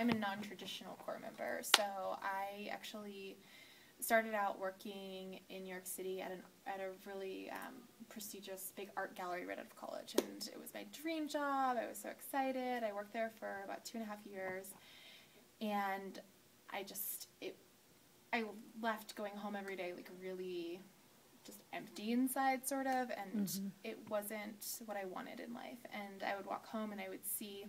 I'm a non-traditional corps member, so I actually started out working in New York City at a really prestigious big art gallery right out of college, and it was my dream job. I was so excited. I worked there for about 2.5 years, and I left going home every day like really just empty inside, sort of, and it wasn't what I wanted in life. And I would walk home and I would see,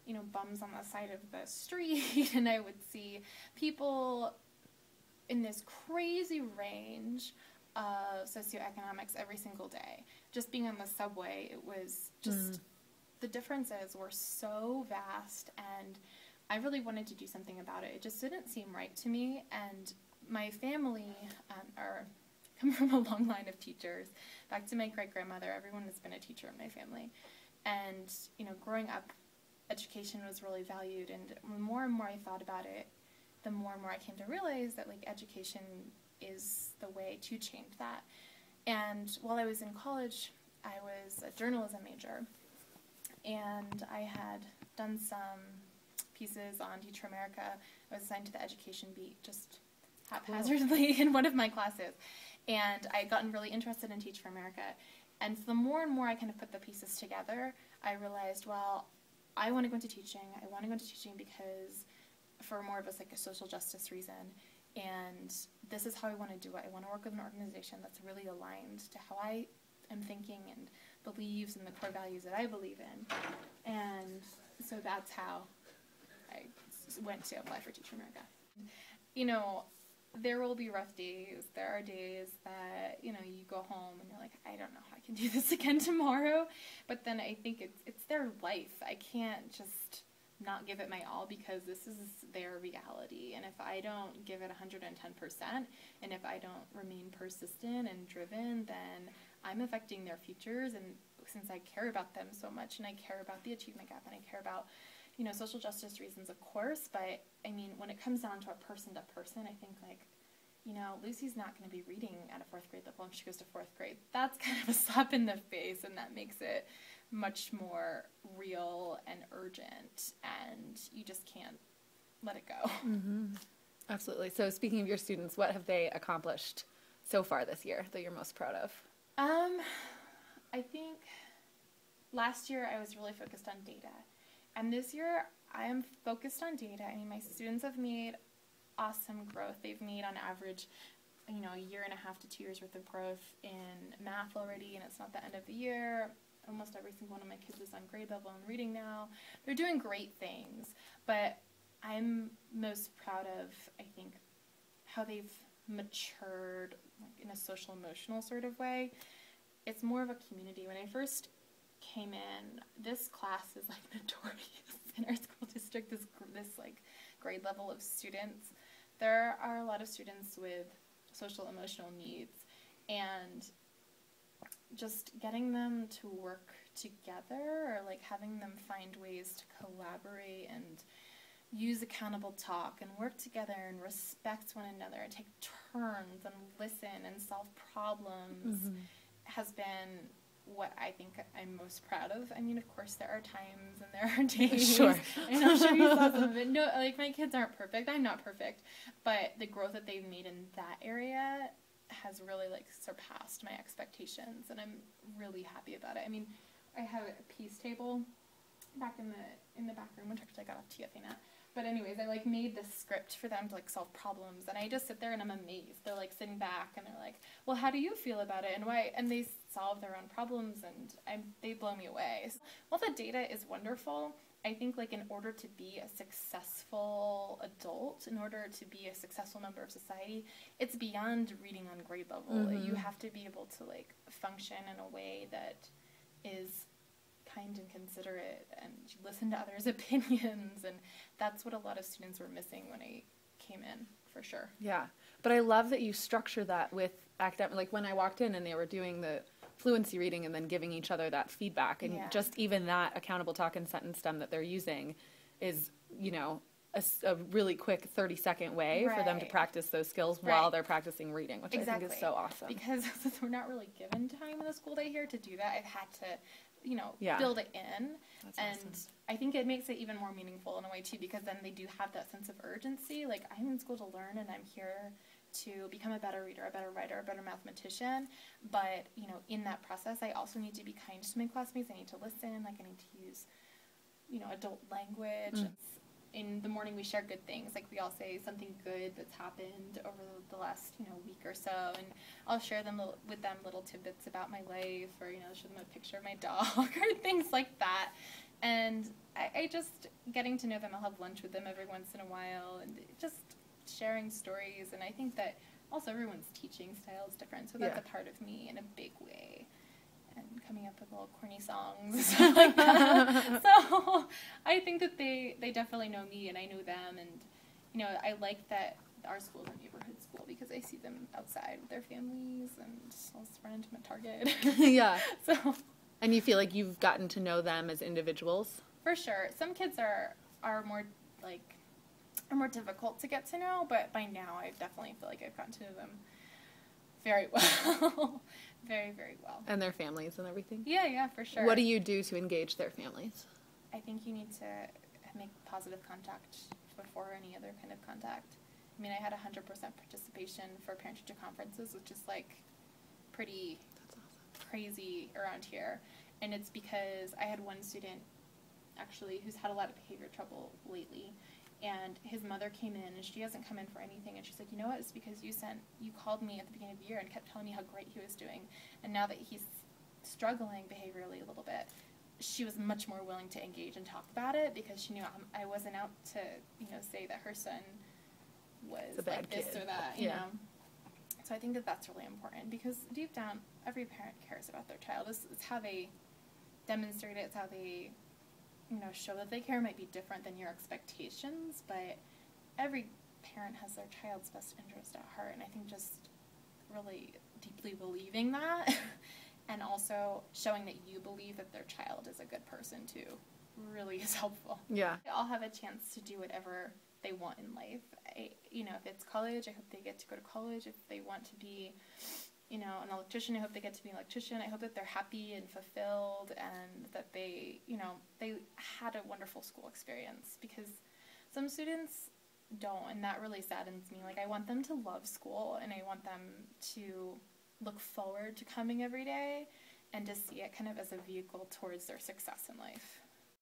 you know, bums on the side of the street, and I would see people in this crazy range of socioeconomics every single day. Just being on the subway, it was just, the differences were so vast, and I really wanted to do something about it. It just didn't seem right to me, and my family come from a long line of teachers. Back to my great-grandmother, everyone has been a teacher in my family. And, you know, growing up, education was really valued, and the more and more I thought about it, the more and more I came to realize that, like, education is the way to change that. And while I was in college, I was a journalism major, and I had done some pieces on Teacher America. I was assigned to the education beat just haphazardly in one of my classes, and I had gotten really interested in Teach for America. And so the more and more I kind of put the pieces together, I realized, well, I want to go into teaching. I want to go into teaching because for more of a, like, a social justice reason, and this is how I want to do it. I want to work with an organization that's really aligned to how I am thinking and believes in the core values that I believe in. And so that's how I went to apply for Teach for America. You know, there will be rough days. There are days that, you know, you go home and you're like, I don't know how I can do this again tomorrow. But then I think it's their life. I can't just not give it my all because this is their reality. And if I don't give it 110%, and if I don't remain persistent and driven, then I'm affecting their futures. And since I care about them so much, and I care about the achievement gap, and I care about, you know, social justice reasons, of course, but I mean, when it comes down to a person to person, I think, like, you know, Lucy's not going to be reading at a 4th grade level when she goes to 4th grade. That's kind of a slap in the face, and that makes it much more real and urgent, and you just can't let it go. Absolutely. So speaking of your students, what have they accomplished so far this year that you're most proud of? I think last year I was really focused on data. And this year, I am focused on data. I mean, my students have made awesome growth. They've made, on average, you know, 1.5 to 2 years worth of growth in math already, and it's not the end of the year. Almost every single one of my kids is on grade level and reading now. They're doing great things, but I'm most proud of, I think, how they've matured, like, in a social emotional sort of way. It's more of a community. When I first came in, this class is, like, notorious in our school district, this like grade level of students. There are a lot of students with social emotional needs, and just getting them to work together, or like having them find ways to collaborate and use accountable talk and work together and respect one another and take turns and listen and solve problems has been what I think I'm most proud of. I mean, of course, there are times and there are days. Sure. And I'm sure you saw some of it. No, like, my kids aren't perfect. I'm not perfect. But the growth that they've made in that area has really, like, surpassed my expectations, and I'm really happy about it. I mean, I have a piece table back in the back room, which actually I got off TFA net. But anyways, I, like, made this script for them to, like, solve problems, and I just sit there and I'm amazed. They're, like, sitting back and they're like, well, how do you feel about it, and why? And they solve their own problems, and they blow me away. While the data is wonderful, I think, like, in order to be a successful adult, in order to be a successful member of society, it's beyond reading on grade level. You have to be able to, like, function in a way that is kind and considerate, and listen to others' opinions, and that's what a lot of students were missing when I came in, for sure. Yeah, but I love that you structure that with academic, like when I walked in and they were doing the fluency reading and then giving each other that feedback, and just even that accountable talk and sentence stem that they're using is, you know, a really quick 30-second way for them to practice those skills while they're practicing reading, which I think is so awesome. Because since we're not really given time in the school day here to do that, I've had to build it in. That's and awesome. I think it makes it even more meaningful in a way too, because then they do have that sense of urgency. Like, I'm in school to learn, and I'm here to become a better reader, a better writer, a better mathematician. But, in that process, I also need to be kind to my classmates. I need to listen. Like, I need to use, adult language. In the morning, we share good things. Like, we all say something good that's happened over the last, week or so. And I'll share with them little tidbits about my life, or, show them a picture of my dog or things like that. And I just, getting to know them, I'll have lunch with them every once in a while, and just sharing stories. And I think that also everyone's teaching style is different, so that's a part of me in a big way. And coming up with little corny songs and stuff like that. So I think that they definitely know me, and I know them. And, I like that our school is a neighborhood school, because I see them outside with their families, and I'll just run into them at Target. Yeah. So. And you feel like you've gotten to know them as individuals? For sure. Some kids are more, more difficult to get to know, but by now I definitely feel like I've gotten to know them very well. Very, very well. And their families and everything? Yeah, for sure. What do you do to engage their families? I think you need to make positive contact before any other kind of contact. I mean, I had 100% participation for parent-teacher conferences, which is, pretty crazy around here. And it's because I had one student, actually, who's had a lot of behavior trouble lately. And his mother came in, and she hasn't come in for anything. And she's like, you know what? It's because you called me at the beginning of the year and kept telling me how great he was doing. And now that he's struggling behaviorally a little bit, she was much more willing to engage and talk about it, because she knew I wasn't out to, say that her son was like this or that, you know. So I think that that's really important, because deep down, every parent cares about their child. It's how they demonstrate it. It's how they show that they care. Might be different than your expectations, but every parent has their child's best interest at heart, and I think just really deeply believing that and also showing that you believe that their child is a good person too really is helpful. Yeah. They all have a chance to do whatever they want in life. If it's college, I hope they get to go to college. If they want to be an electrician, I hope they get to be an electrician. I hope that they're happy and fulfilled, and that they had a wonderful school experience, because some students don't, and that really saddens me. I want them to love school, and I want them to look forward to coming every day, and to see it kind of as a vehicle towards their success in life.